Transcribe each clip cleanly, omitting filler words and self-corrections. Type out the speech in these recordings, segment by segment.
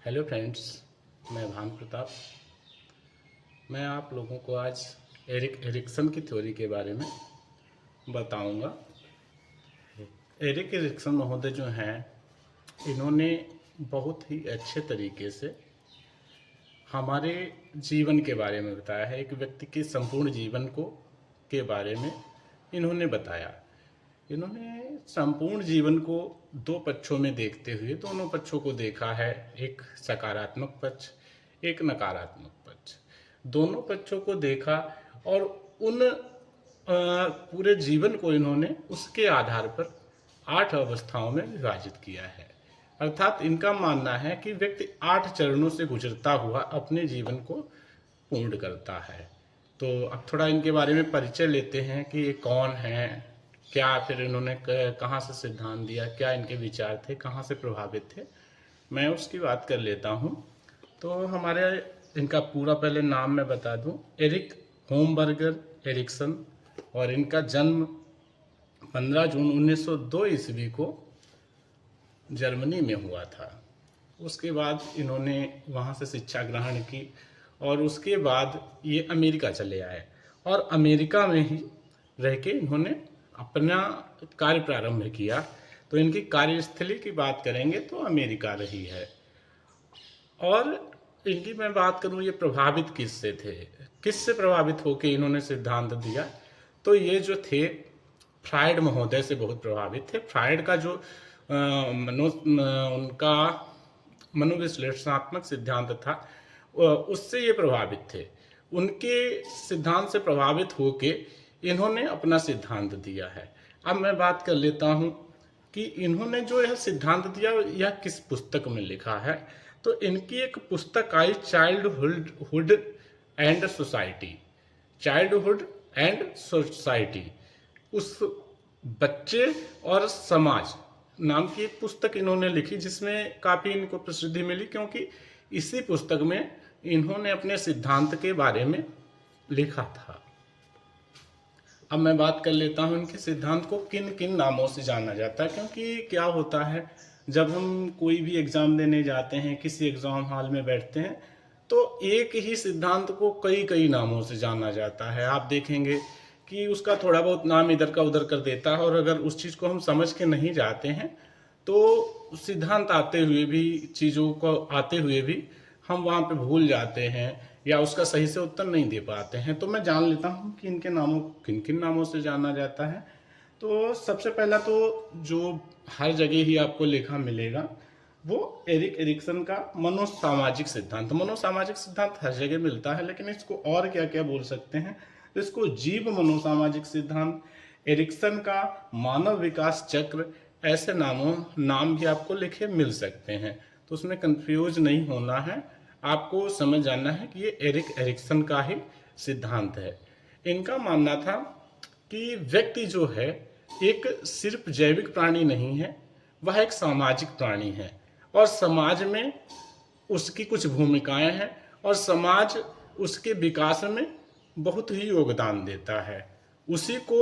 Hello friends, मैं भानु प्रताप। मैं आप लोगों को आज एरिक एरिक्सन की थ्योरी के बारे में बताऊंगा। एरिक एरिक्सन महोदय जो हैं, इन्होंने बहुत ही अच्छे तरीके से हमारे जीवन के बारे में बताया है। एक व्यक्ति के संपूर्ण जीवन को के बारे में इन्होंने बताया। इन्होंने संपूर्ण जीवन को दो पक्षों में देखते हुए दोनों पक्षों को देखा है, एक सकारात्मक पक्ष, एक नकारात्मक पक्ष। दोनों पक्षों को देखा और उन पूरे जीवन को इन्होंने उसके आधार पर 8 अवस्थाओं में विभाजित किया है। अर्थात इनका मानना है कि व्यक्ति 8 चरणों से गुजरता हुआ अपने जीवन को पूर्ण करता है। तो अब थोड़ा इनके बारे में परिचय लेते हैं कि ये कौन हैं, क्या फिर इन्होंने कहाँ से सिद्धांत दिया, क्या इनके विचार थे, कहाँ से प्रभावित थे, मैं उसकी बात कर लेता हूँ। तो हमारे इनका पूरा पहले नाम मैं बता दूँ, एरिक होमबर्गर एरिक्सन, और इनका जन्म 15 जून 1902 ईस्वी को जर्मनी में हुआ था। उसके बाद इन्होंने वहाँ से शिक्षा ग्रहण की और उसके बाद ये अमेरिका चले आए और अमेरिका में ही रह के इन्होंने अपना कार्य प्रारंभ किया। तो इनकी कार्यस्थली की बात करेंगे तो अमेरिका रही है। और इनकी मैं बात करूं, ये प्रभावित किससे थे, किससे प्रभावित होकर इन्होंने सिद्धांत दिया, तो ये जो थे फ्रायड महोदय से बहुत प्रभावित थे। फ्रायड का जो उनका मनोविश्लेषणात्मक सिद्धांत था, उससे ये प्रभावित थे। उनके सिद्धांत से प्रभावित होके इन्होंने अपना सिद्धांत दिया है। अब मैं बात कर लेता हूँ कि इन्होंने जो यह सिद्धांत दिया यह किस पुस्तक में लिखा है। तो इनकी एक पुस्तक आई, childhood and society. Childhood and society, उस बच्चे और समाज नाम की एक पुस्तक इन्होंने लिखी, जिसमें काफ़ी इनको प्रसिद्धि मिली, क्योंकि इसी पुस्तक में इन्होंने अपने सिद्धांत के बारे में लिखा था। अब मैं बात कर लेता हूँ इनके सिद्धांत को किन किन नामों से जाना जाता है। क्योंकि क्या होता है, जब हम कोई भी एग्ज़ाम देने जाते हैं, किसी एग्ज़ाम हॉल में बैठते हैं, तो एक ही सिद्धांत को कई कई नामों से जाना जाता है। आप देखेंगे कि उसका थोड़ा बहुत नाम इधर का उधर कर देता है, और अगर उस चीज़ को हम समझ के नहीं जाते हैं तो सिद्धांत आते हुए भी, चीज़ों को आते हुए भी हम वहाँ पे भूल जाते हैं या उसका सही से उत्तर नहीं दे पाते हैं। तो मैं जान लेता हूँ कि इनके नामों किन किन नामों से जाना जाता है। तो सबसे पहला तो जो हर जगह ही आपको लिखा मिलेगा वो एरिक एरिक्सन का मनोसामाजिक सिद्धांत। मनोसामाजिक सिद्धांत हर जगह मिलता है, लेकिन इसको और क्या क्या बोल सकते हैं, इसको जीव मनोसामाजिक सिद्धांत, एरिक्सन का मानव विकास चक्र, ऐसे नाम भी आपको लिखे मिल सकते हैं। तो उसमें कंफ्यूज नहीं होना है, आपको समझ जाना है कि ये एरिक एरिक्सन का ही सिद्धांत है। इनका मानना था कि व्यक्ति जो है एक सिर्फ जैविक प्राणी नहीं है, वह एक सामाजिक प्राणी है, और समाज में उसकी कुछ भूमिकाएं हैं और समाज उसके विकास में बहुत ही योगदान देता है। उसी को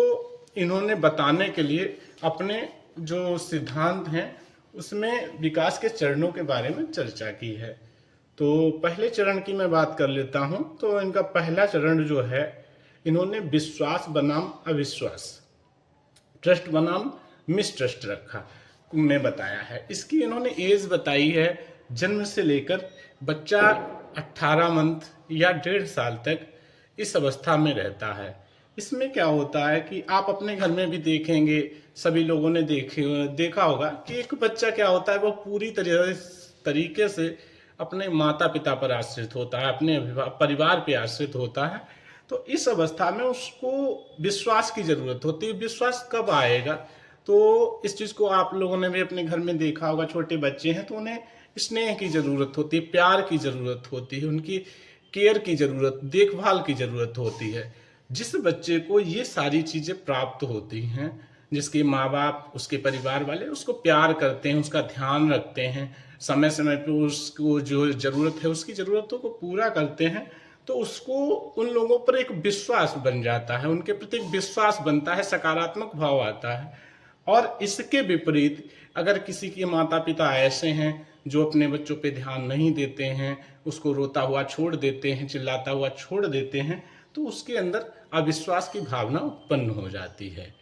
इन्होंने बताने के लिए अपने जो सिद्धांत हैं उसमें विकास के चरणों के बारे में चर्चा की है। तो पहले चरण की मैं बात कर लेता हूं। तो इनका पहला चरण जो है, इन्होंने विश्वास बनाम अविश्वास, ट्रस्ट बनाम मिसट्रस्ट रखा में बताया है। इसकी इन्होंने एज बताई है, जन्म से लेकर बच्चा 18 मंथ या 1.5 साल तक इस अवस्था में रहता है। इसमें क्या होता है कि आप अपने घर में भी देखेंगे, सभी लोगों ने देखा होगा कि एक बच्चा क्या होता है, वो पूरी तरीके से अपने माता पिता पर आश्रित होता है, अपने परिवार पर आश्रित होता है। तो इस अवस्था में उसको विश्वास की जरूरत होती है। विश्वास कब आएगा, तो इस चीज़ को आप लोगों ने भी अपने घर में देखा होगा। छोटे बच्चे हैं तो उन्हें स्नेह की ज़रूरत होती है, प्यार की ज़रूरत होती है, उनकी केयर की ज़रूरत, देखभाल की ज़रूरत होती है। जिस बच्चे को ये सारी चीज़ें प्राप्त होती हैं, जिसके माँ बाप, उसके परिवार वाले उसको प्यार करते हैं, उसका ध्यान रखते हैं, समय समय पर उसको जो ज़रूरत है उसकी ज़रूरतों को पूरा करते हैं, तो उसको उन लोगों पर एक विश्वास बन जाता है, उनके प्रति एक विश्वास बनता है, सकारात्मक भाव आता है। और इसके विपरीत अगर किसी के माता पिता ऐसे हैं जो अपने बच्चों पे ध्यान नहीं देते हैं, उसको रोता हुआ छोड़ देते हैं, चिल्लाता हुआ छोड़ देते हैं, तो उसके अंदर अविश्वास की भावना उत्पन्न हो जाती है।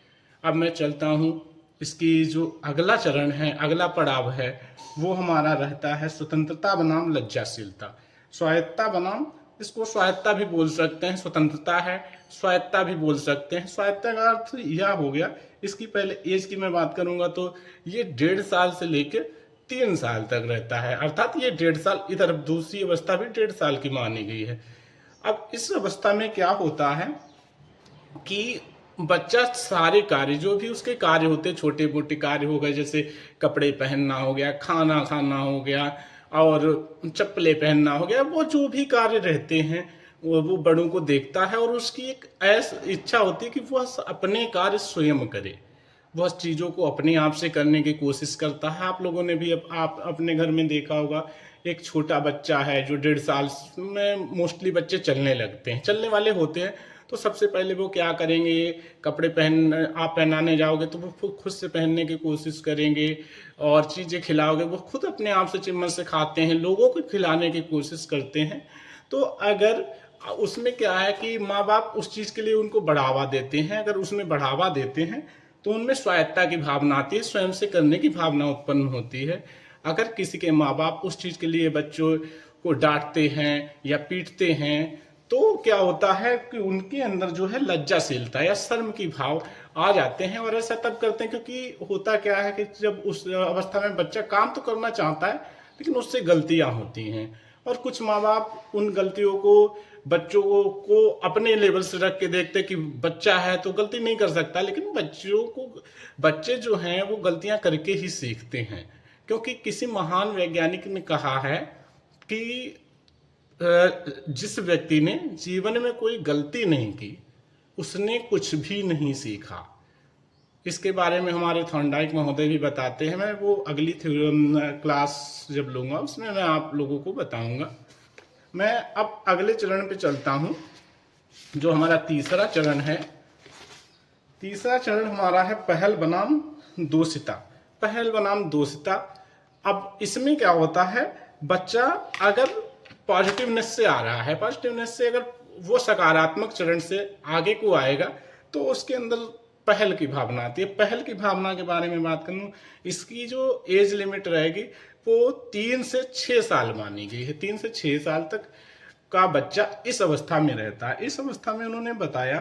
अब मैं चलता हूँ, इसकी जो अगला चरण है, अगला पड़ाव है, वो हमारा रहता है स्वतंत्रता बनाम लज्जाशीलता। स्वायत्ता बनाम, इसको स्वायत्ता भी बोल सकते हैं, स्वतंत्रता है, स्वायत्ता भी बोल सकते हैं। स्वायत्ता का अर्थ यह हो गया, इसकी पहले एज की मैं बात करूंगा तो ये 1.5 साल से लेकर 3 साल तक रहता है, अर्थात ये 1.5 साल, इधर दूसरी अवस्था भी 1.5 साल की मानी गई है। अब इस अवस्था में क्या होता है कि बच्चा सारे कार्य, जो भी उसके कार्य होते हैं, छोटे मोटे कार्य हो गए, जैसे कपड़े पहनना हो गया, खाना खाना हो गया और चप्पलें पहनना हो गया, वो जो भी कार्य रहते हैं वो बड़ों को देखता है और उसकी एक ऐसी इच्छा होती है कि वह अपने कार्य स्वयं करे, वह चीज़ों को अपने आप से करने की कोशिश करता है। आप लोगों ने भी आप अपने घर में देखा होगा, एक छोटा बच्चा है जो 1.5 साल में, मोस्टली बच्चे चलने लगते हैं, चलने वाले होते हैं, तो सबसे पहले वो क्या करेंगे, कपड़े आप पहनाने जाओगे तो वो खुद से पहनने की कोशिश करेंगे, और चीज़ें खिलाओगे वो खुद अपने आप से चिम्मच से खाते हैं, लोगों को खिलाने की कोशिश करते हैं। तो अगर उसमें क्या है कि माँ बाप उस चीज़ के लिए उनको बढ़ावा देते हैं, अगर उसमें बढ़ावा देते हैं तो उनमें स्वायत्ता की भावना आती है, स्वयं से करने की भावना उत्पन्न होती है। अगर किसी के माँ बाप उस चीज़ के लिए बच्चों को डांटते हैं या पीटते हैं, तो क्या होता है कि उनके अंदर जो है लज्जाशीलता या शर्म की भाव आ जाते हैं। और ऐसा तब करते हैं क्योंकि होता क्या है कि जब उस अवस्था में बच्चा काम तो करना चाहता है, लेकिन उससे गलतियां होती हैं, और कुछ माँ बाप उन गलतियों को बच्चों को अपने लेवल से रख के देखते कि बच्चा है तो गलती नहीं कर सकता, लेकिन बच्चे जो हैं वो गलतियां करके ही सीखते हैं। क्योंकि किसी महान वैज्ञानिक ने कहा है कि जिस व्यक्ति ने जीवन में कोई गलती नहीं की, उसने कुछ भी नहीं सीखा। इसके बारे में हमारे थॉर्नडाइक महोदय भी बताते हैं, मैं वो अगली क्लास जब लूँगा उसमें मैं आप लोगों को बताऊंगा। मैं अब अगले चरण पे चलता हूँ, जो हमारा तीसरा चरण है। तीसरा चरण हमारा है पहल बनाम दोषिता। पहल बनाम दोषिता। अब इसमें क्या होता है, बच्चा अगर पॉजिटिवनेस से आ रहा है, पॉजिटिवनेस से अगर वो सकारात्मक चरण से आगे को आएगा तो उसके अंदर पहल की भावना आती है। पहल की भावना के बारे में बात करूं, इसकी जो एज लिमिट रहेगी वो 3 से 6 साल मानी गई है। 3 से 6 साल तक का बच्चा इस अवस्था में रहता है। इस अवस्था में उन्होंने बताया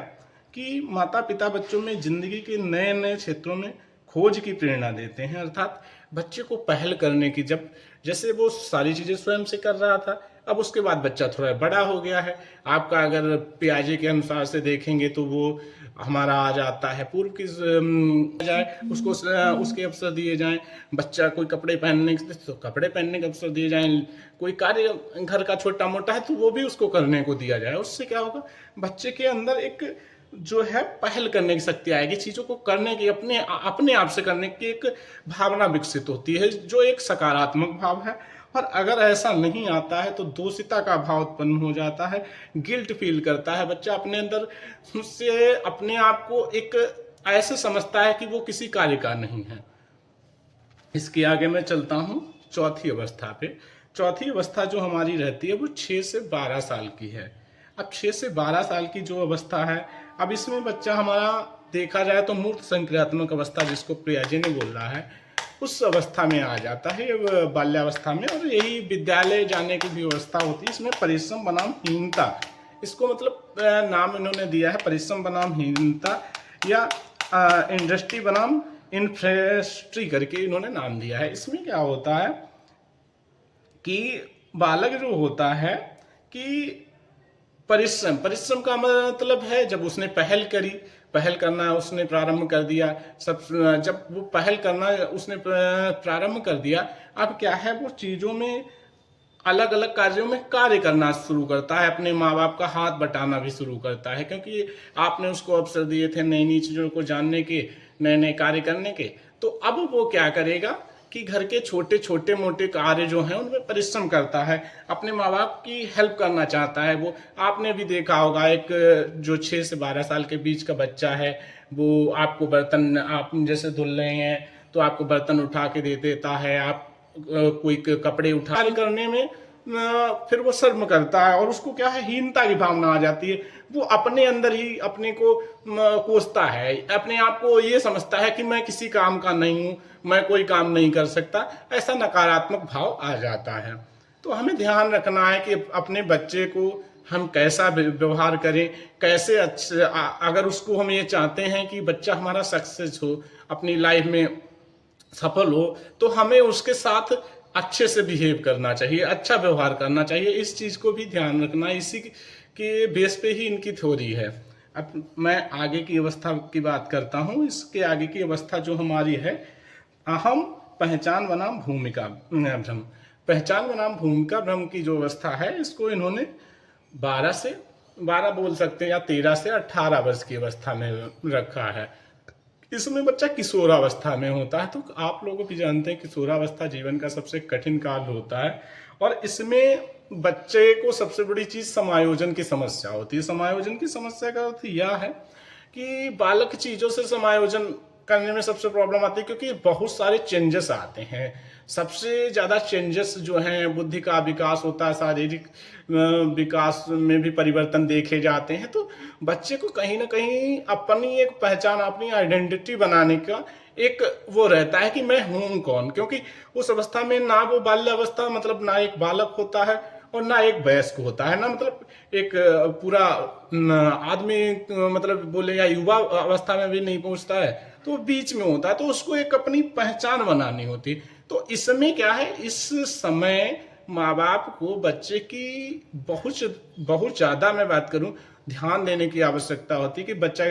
कि माता पिता बच्चों में जिंदगी के नए नए क्षेत्रों में खोज की प्रेरणा देते हैं, अर्थात बच्चे को पहल करने की, जब जैसे वो सारी चीजें स्वयं से कर रहा था, अब उसके बाद बच्चा थोड़ा बड़ा हो गया है। आपका अगर पियाजे के अनुसार से देखेंगे तो वो हमारा आ जाता है पूर्व की जाए, उसको उसके अवसर दिए जाएं, बच्चा कोई कपड़े पहनने तो कपड़े पहनने के अवसर दिए जाएं, कोई कार्य घर का छोटा मोटा है तो वो भी उसको करने को दिया जाए। उससे क्या होगा, बच्चे के अंदर एक जो है पहल करने की शक्ति आएगी, चीजों को करने की, अपने आप से करने की एक भावना विकसित होती है, जो एक सकारात्मक भाव है। और अगर ऐसा नहीं आता है तो दोषिता का भाव उत्पन्न हो जाता है, गिल्ट फील करता है बच्चा, अपने अंदर से अपने आप को एक ऐसे समझता है कि वो किसी कार्य का नहीं है। इसके आगे मैं चलता हूँ चौथी अवस्था पे। चौथी अवस्था जो हमारी रहती है वो 6 से 12 साल की है। अब 6 से 12 साल की जो अवस्था है, अब इसमें बच्चा हमारा देखा जाए तो मूर्त संक्रियात्मक अवस्था, जिसको पियाजे ने बोल रहा है, उस अवस्था में आ जाता है, बाल्यावस्था में। और यही विद्यालय जाने की भी व्यवस्था होती है। इसमें परिश्रम बनाम हीनता, इसको मतलब नाम इन्होंने दिया है परिश्रम बनाम हीनता, या इंडस्ट्री बनाम इंडस्ट्री करके इन्होंने नाम दिया है। इसमें क्या होता है कि बालक जो होता है कि परिश्रम का मतलब है जब उसने पहल करी, पहल करना उसने प्रारंभ कर दिया, जब वो पहल करना उसने प्रारंभ कर दिया, अब क्या है, वो चीजों में अलग अलग कार्यों में कार्य करना शुरू करता है, अपने माँ बाप का हाथ बटाना भी शुरू करता है, क्योंकि आपने उसको अवसर दिए थे नई नई चीजों को जानने के, नए नए कार्य करने के। तो अब वो क्या करेगा कि घर के छोटे छोटे मोटे कार्य जो हैं उनमें परिश्रम करता है, अपने माँ बाप की हेल्प करना चाहता है। वो आपने भी देखा होगा, एक जो 6 से 12 साल के बीच का बच्चा है, वो आपको बर्तन, आप जैसे धुल रहे हैं तो आपको बर्तन उठा के दे देता है, आप कोई कपड़े उठा करने में फिर वो शर्म करता है और उसको क्या है, हीनता की भावना आ जाती है। वो अपने अंदर ही अपने को कोसता है, अपने आप को ये समझता है कि मैं किसी काम का नहीं हूँ, मैं कोई काम नहीं कर सकता, ऐसा नकारात्मक भाव आ जाता है। तो हमें ध्यान रखना है कि अपने बच्चे को हम कैसा व्यवहार करें, कैसे अच्छे अगर उसको हम ये चाहते हैं कि बच्चा हमारा सक्सेस हो, अपनी लाइफ में सफल हो, तो हमें उसके साथ अच्छे से बिहेव करना चाहिए, अच्छा व्यवहार करना चाहिए। इस चीज़ को भी ध्यान रखना, इसी के बेस पे ही इनकी थ्योरी है। अब मैं आगे की अवस्था की बात करता हूँ। इसके आगे की अवस्था जो हमारी है, अहम पहचान बनाम भूमिका भ्रम। पहचान बनाम भूमिका भ्रम की जो अवस्था है, इसको इन्होंने 12 बोल सकते हैं या 13 से 18 वर्ष की अवस्था में रखा है। इसमें बच्चा किशोरावस्था में होता है। तो आप लोग भी जानते हैं किशोरावस्था जीवन का सबसे कठिन काल होता है और इसमें बच्चे को सबसे बड़ी चीज समायोजन की समस्या होती है। समायोजन की समस्या का अर्थ यह है कि बालक चीजों से समायोजन करने में सबसे प्रॉब्लम आती है, क्योंकि बहुत सारे चेंजेस आते हैं। सबसे ज्यादा चेंजेस जो हैं, बुद्धि का विकास होता है, शारीरिक विकास में भी परिवर्तन देखे जाते हैं। तो बच्चे को कहीं ना कहीं अपनी एक पहचान, अपनी आइडेंटिटी बनाने का एक वो रहता है कि मैं हूं कौन, क्योंकि उस अवस्था में ना वो बाल्य अवस्था मतलब ना एक बालक होता है और ना एक वयस्क होता है, ना मतलब एक पूरा आदमी मतलब बोले या युवा अवस्था में भी नहीं पहुंचता है, तो बीच में होता है। तो उसको एक अपनी पहचान बनानी होती। तो इसमें क्या है, इस समय माँ बाप को बच्चे की बहुत ज्यादा मैं बात करूं ध्यान देने की आवश्यकता होती है कि बच्चा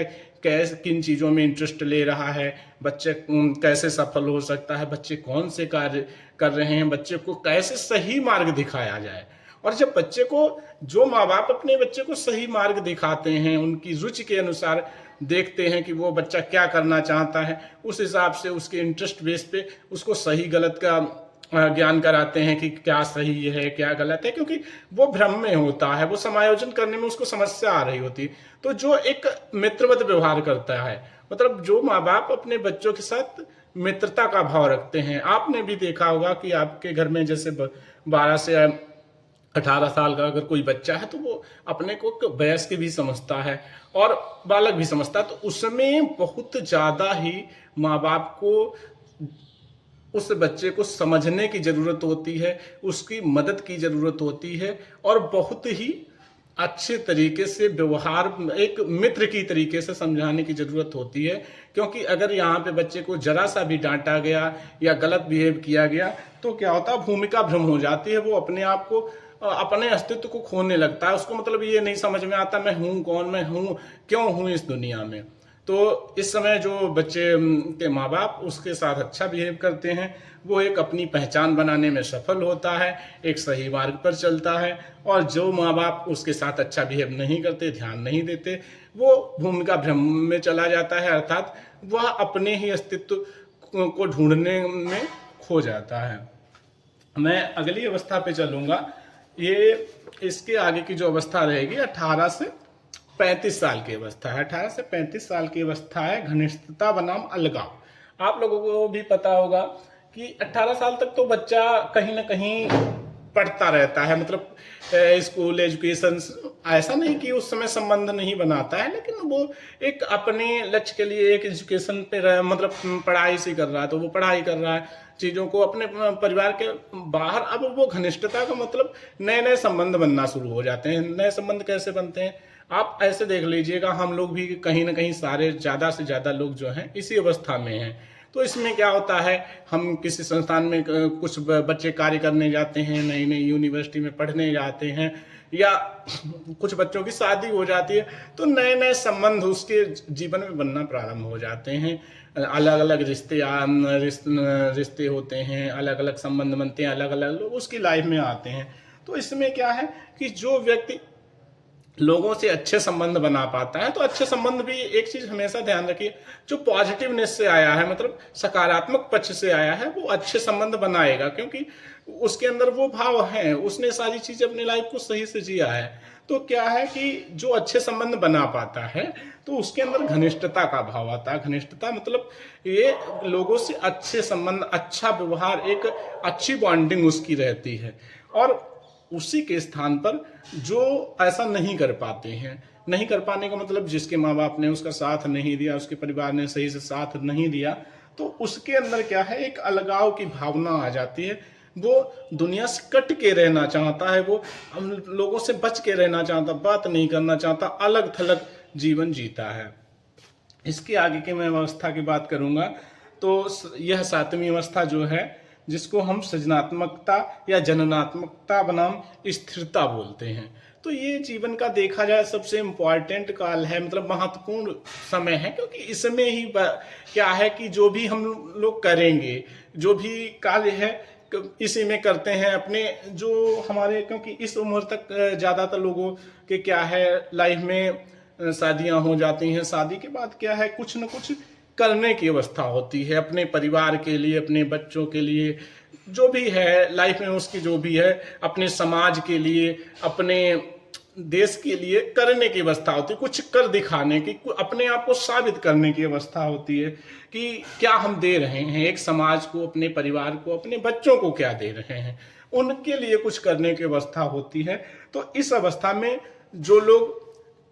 कैसे किन चीजों में इंटरेस्ट ले रहा है, बच्चे कैसे सफल हो सकता है, बच्चे कौन से कार्य कर रहे हैं, बच्चे को कैसे सही मार्ग दिखाया जाए। और जब बच्चे को, जो माँ बाप अपने बच्चे को सही मार्ग दिखाते हैं, उनकी रुचि के अनुसार देखते हैं कि वो बच्चा क्या करना चाहता है, उस हिसाब से उसके इंटरेस्ट बेस पे उसको सही गलत का ज्ञान कराते हैं कि क्या सही है क्या गलत है, क्योंकि वो भ्रम में होता है, वो समायोजन करने में उसको समस्या आ रही होती। तो जो एक मित्रवत व्यवहार करता है, मतलब जो माँ बाप अपने बच्चों के साथ मित्रता का भाव रखते हैं। आपने भी देखा होगा कि आपके घर में जैसे 12 से 18 साल का अगर कोई बच्चा है, तो वो अपने को वयस्क भी समझता है और बालक भी समझता है। तो उसमें बहुत ज्यादा ही माँ बाप को उस बच्चे को समझने की जरूरत होती है, उसकी मदद की जरूरत होती है और बहुत ही अच्छे तरीके से व्यवहार, एक मित्र की तरीके से समझाने की जरूरत होती है। क्योंकि अगर यहाँ पे बच्चे को जरा सा भी डांटा गया या गलत बिहेव किया गया, तो क्या होता है, भूमिका भ्रम हो जाती है। वो अपने आप को, अपने अस्तित्व को खोने लगता है। उसको मतलब ये नहीं समझ में आता मैं हूँ कौन, मैं हूँ क्यों हूँ इस दुनिया में। तो इस समय जो बच्चे के माँ बाप उसके साथ अच्छा बिहेव करते हैं, वो एक अपनी पहचान बनाने में सफल होता है, एक सही मार्ग पर चलता है। और जो माँ बाप उसके साथ अच्छा बिहेव नहीं करते, ध्यान नहीं देते, वो भूमिका भ्रम में चला जाता है, अर्थात वह अपने ही अस्तित्व को ढूंढने में खो जाता है। मैं अगली अवस्था पे चलूंगा। ये इसके आगे की जो अवस्था रहेगी 18 से 35 साल की अवस्था है। 18 से 35 साल की अवस्था है घनिष्ठता बनाम अलगाव। आप लोगों को भी पता होगा कि 18 साल तक तो बच्चा कहीं ना कहीं पढ़ता रहता है, मतलब स्कूल एजुकेशन, ऐसा नहीं कि उस समय संबंध नहीं बनाता है, लेकिन वो एक अपने लक्ष्य के लिए एक एजुकेशन पे मतलब पढ़ाई से कर रहा है, तो वो पढ़ाई कर रहा है, चीजों को अपने परिवार के बाहर। अब वो घनिष्ठता का मतलब नए नए संबंध बनना शुरू हो जाते हैं। नए संबंध कैसे बनते हैं, आप ऐसे देख लीजिएगा, हम लोग भी कहीं ना कहीं सारे ज्यादा से ज्यादा लोग जो हैं इसी अवस्था में हैं। तो इसमें क्या होता है, हम किसी संस्थान में कुछ बच्चे कार्य करने जाते हैं, नई नई यूनिवर्सिटी में पढ़ने जाते हैं, या कुछ बच्चों की शादी हो जाती है, तो नए नए संबंध उसके जीवन में बनना प्रारंभ हो जाते हैं। अलग अलग रिश्ते होते हैं, अलग अलग संबंध बनते हैं, अलग अलग लोग उसकी लाइफ में आते हैं। तो इसमें क्या है कि जो व्यक्ति लोगों से अच्छे संबंध बना पाता है। तो अच्छे संबंध भी एक चीज हमेशा ध्यान रखिए, जो पॉजिटिवनेस से आया है, मतलब सकारात्मक पक्ष से आया है, वो अच्छे संबंध बनाएगा, क्योंकि उसके अंदर वो भाव है, उसने सारी चीजें अपनी लाइफ को सही से जिया है। तो क्या है कि जो अच्छे संबंध बना पाता है तो उसके अंदर घनिष्ठता का भाव आता है। घनिष्ठता मतलब ये लोगों से अच्छे संबंध, अच्छा व्यवहार, एक अच्छी बॉन्डिंग उसकी रहती है। और उसी के स्थान पर जो ऐसा नहीं कर पाते हैं, नहीं कर पाने का मतलब जिसके माँ बाप ने उसका साथ नहीं दिया, उसके परिवार ने सही से साथ नहीं दिया, तो उसके अंदर क्या है, एक अलगाव की भावना आ जाती है। वो दुनिया से कट के रहना चाहता है, वो लोगों से बच के रहना चाहता, बात नहीं करना चाहता, अलग थलग जीवन जीता है। इसके आगे की मैं अवस्था की बात करूंगा तो यह सातवीं अवस्था जो है, जिसको हम सृजनात्मकता या जननात्मकता बनाम स्थिरता बोलते हैं। तो ये जीवन का देखा जाए सबसे इम्पोर्टेंट काल है, मतलब महत्वपूर्ण समय है, क्योंकि इसमें ही क्या है कि जो भी हम लोग करेंगे, जो भी कार्य है, इसी में करते हैं अपने जो हमारे, क्योंकि इस उम्र तक ज़्यादातर लोगों के क्या है, लाइफ में शादियां हो जाती हैं। शादी के बाद क्या है, कुछ न कुछ करने की अवस्था होती है अपने परिवार के लिए, अपने बच्चों के लिए, जो भी है लाइफ में उसकी, जो भी है अपने समाज के लिए, अपने देश के लिए करने की अवस्था होती है, कुछ कर दिखाने की, अपने आप को साबित करने की अवस्था होती है कि क्या हम दे रहे हैं एक समाज को, अपने परिवार को, अपने बच्चों को क्या दे रहे हैं, उनके लिए कुछ करने की अवस्था होती है। तो इस अवस्था में जो लोग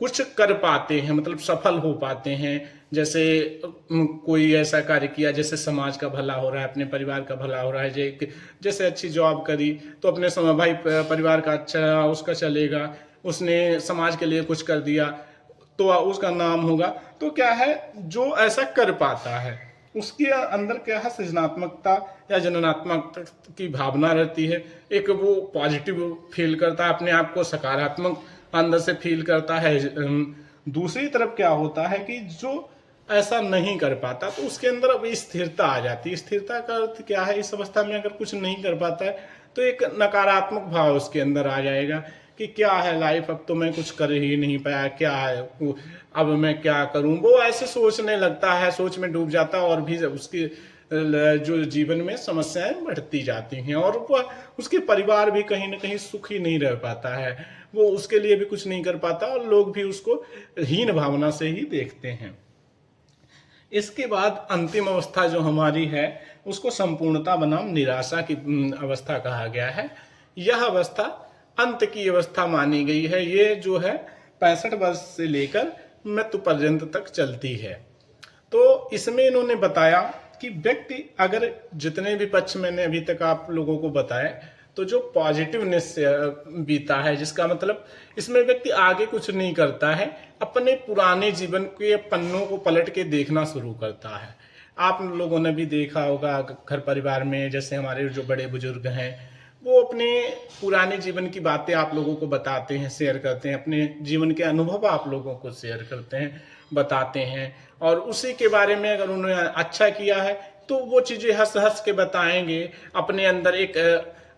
कुछ कर पाते हैं, मतलब सफल हो पाते हैं, जैसे कोई ऐसा कार्य किया जैसे समाज का भला हो रहा है, अपने परिवार का भला हो रहा है, जैसे अच्छी जॉब करी तो अपने भाई परिवार का अच्छा उसका चलेगा, उसने समाज के लिए कुछ कर दिया तो उसका नाम होगा। तो क्या है, जो ऐसा कर पाता है उसके अंदर क्या है, सृजनात्मकता या जननात्मक की भावना रहती है। एक वो पॉजिटिव फील करता है, अपने आप को सकारात्मक अंदर से फील करता है। दूसरी तरफ क्या होता है कि जो ऐसा नहीं कर पाता तो उसके अंदर अब स्थिरता आ जाती है। स्थिरता का अर्थ क्या है, इस अवस्था में अगर कुछ नहीं कर पाता है तो एक नकारात्मक भाव उसके अंदर आ जाएगा कि क्या है लाइफ, अब तो मैं कुछ कर ही नहीं पाया, क्या है अब मैं क्या करूं, वो ऐसे सोचने लगता है, सोच में डूब जाता है, और भी उसकी जो जीवन में समस्याएं बढ़ती जाती हैं, और वह उसके परिवार भी कहीं ना कहीं सुखी नहीं रह पाता है, वो उसके लिए भी कुछ नहीं कर पाता, और लोग भी उसको हीन भावना से ही देखते हैं। इसके बाद अंतिम अवस्था जो हमारी है उसको संपूर्णता बनाम निराशा की अवस्था कहा गया है। यह अवस्था अंत की अवस्था मानी गई है। ये जो है 65 वर्ष से लेकर मृत्यु पर्यंत तक चलती है। तो इसमें इन्होंने बताया कि व्यक्ति अगर जितने भी पक्ष मैंने अभी तक आप लोगों को बताए, तो जो पॉजिटिवनेस से बीता है, जिसका मतलब इसमें व्यक्ति आगे कुछ नहीं करता है, अपने पुराने जीवन के पन्नों को पलट के देखना शुरू करता है। आप लोगों ने भी देखा होगा घर परिवार में, जैसे हमारे जो बड़े बुजुर्ग हैं वो अपने पुराने जीवन की बातें आप लोगों को बताते हैं, शेयर करते हैं, अपने जीवन के अनुभव आप लोगों को शेयर करते हैं, बताते हैं, और उसी के बारे में अगर उन्होंने अच्छा किया है तो वो चीज़ें हंस हंस के बताएंगे। अपने अंदर एक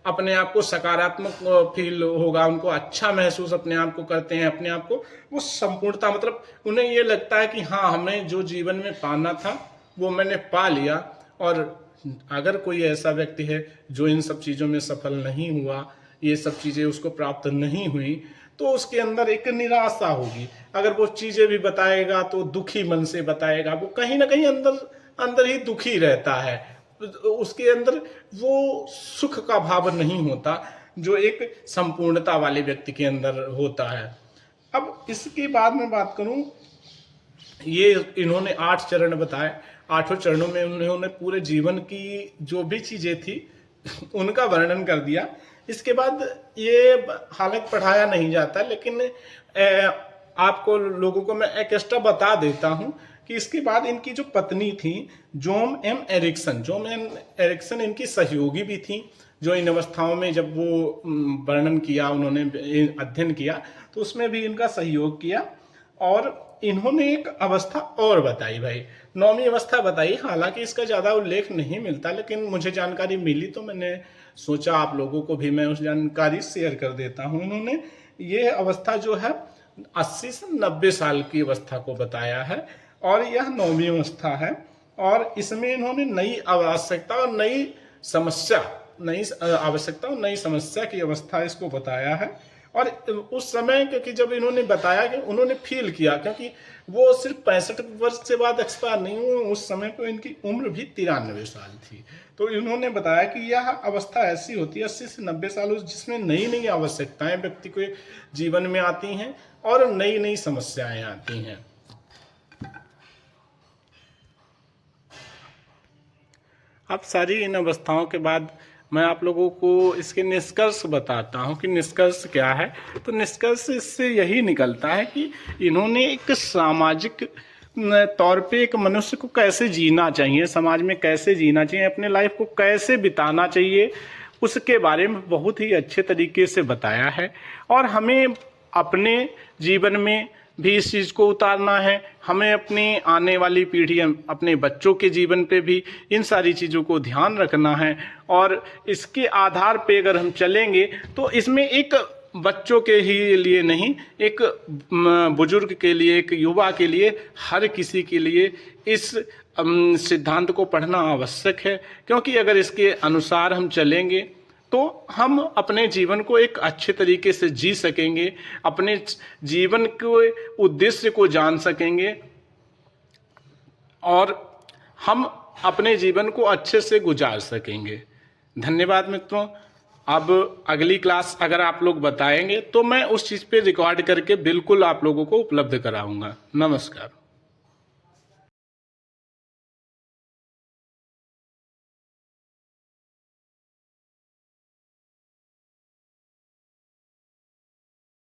अपने आप को सकारात्मक फील होगा, उनको अच्छा महसूस अपने आप को करते हैं, अपने आप को वो संपूर्णता, मतलब उन्हें ये लगता है कि हाँ, हमें जो जीवन में पाना था वो मैंने पा लिया। और अगर कोई ऐसा व्यक्ति है जो इन सब चीज़ों में सफल नहीं हुआ, ये सब चीज़ें उसको प्राप्त नहीं हुई, तो उसके अंदर एक निराशा होगी। अगर वो चीज़ें भी बताएगा तो दुखी मन से बताएगा, वो कहीं ना कहीं अंदर अंदर ही दुखी रहता है, उसके अंदर वो सुख का भाव नहीं होता जो एक संपूर्णता वाले व्यक्ति के अंदर होता है। अब इसके बाद में बात करूं, ये इन्होंने 8 चरण बताए। 8 चरणों में उन्होंने पूरे जीवन की जो भी चीजें थी उनका वर्णन कर दिया। इसके बाद ये हालांकि पढ़ाया नहीं जाता, लेकिन आपको लोगों को मैं एक एक्स्ट्रा बता देता हूं कि इसके बाद इनकी जो पत्नी थी जोम एम एरिक्सन इनकी सहयोगी भी थी, जो इन अवस्थाओं में जब वो वर्णन किया, उन्होंने अध्ययन किया, तो उसमें भी इनका सहयोग किया। और इन्होंने एक अवस्था और बताई भाई, 9वीं अवस्था बताई। हालांकि इसका ज्यादा उल्लेख नहीं मिलता, लेकिन मुझे जानकारी मिली तो मैंने सोचा आप लोगों को भी मैं उस जानकारी शेयर कर देता हूं। इन्होंने ये अवस्था जो है 80 से 90 साल की अवस्था को बताया है और यह 9वीं अवस्था है। और इसमें इन्होंने नई आवश्यकता और नई समस्या की अवस्था इसको बताया है। और उस समय, क्योंकि जब इन्होंने बताया कि उन्होंने फील किया, क्योंकि वो सिर्फ 65 वर्ष के बाद एक्सपायर नहीं हुए, उस समय तो इनकी उम्र भी 93 साल थी। तो इन्होंने बताया कि यह अवस्था ऐसी होती है 80 से 90 साल, जिसमें नई नई आवश्यकताएं व्यक्ति के जीवन में आती हैं और नई नई समस्याएं आती हैं। अब सारी इन अवस्थाओं के बाद मैं आप लोगों को इसके निष्कर्ष बताता हूँ कि निष्कर्ष क्या है। तो निष्कर्ष इससे यही निकलता है कि इन्होंने एक सामाजिक तौर पे एक मनुष्य को कैसे जीना चाहिए, समाज में कैसे जीना चाहिए, अपने लाइफ को कैसे बिताना चाहिए, उसके बारे में बहुत ही अच्छे तरीके से बताया है। और हमें अपने जीवन में भी इस चीज़ को उतारना है। हमें अपनी आने वाली पीढ़ी, अपने बच्चों के जीवन पे भी इन सारी चीज़ों को ध्यान रखना है। और इसके आधार पे अगर हम चलेंगे तो इसमें एक बच्चों के ही लिए नहीं, एक बुजुर्ग के लिए, एक युवा के लिए, हर किसी के लिए इस सिद्धांत को पढ़ना आवश्यक है। क्योंकि अगर इसके अनुसार हम चलेंगे तो हम अपने जीवन को एक अच्छे तरीके से जी सकेंगे, अपने जीवन के उद्देश्य को जान सकेंगे और हम अपने जीवन को अच्छे से गुजार सकेंगे। धन्यवाद मित्रों। अब अगली क्लास अगर आप लोग बताएंगे तो मैं उस चीज़ पे रिकॉर्ड करके बिल्कुल आप लोगों को उपलब्ध कराऊंगा। नमस्कार।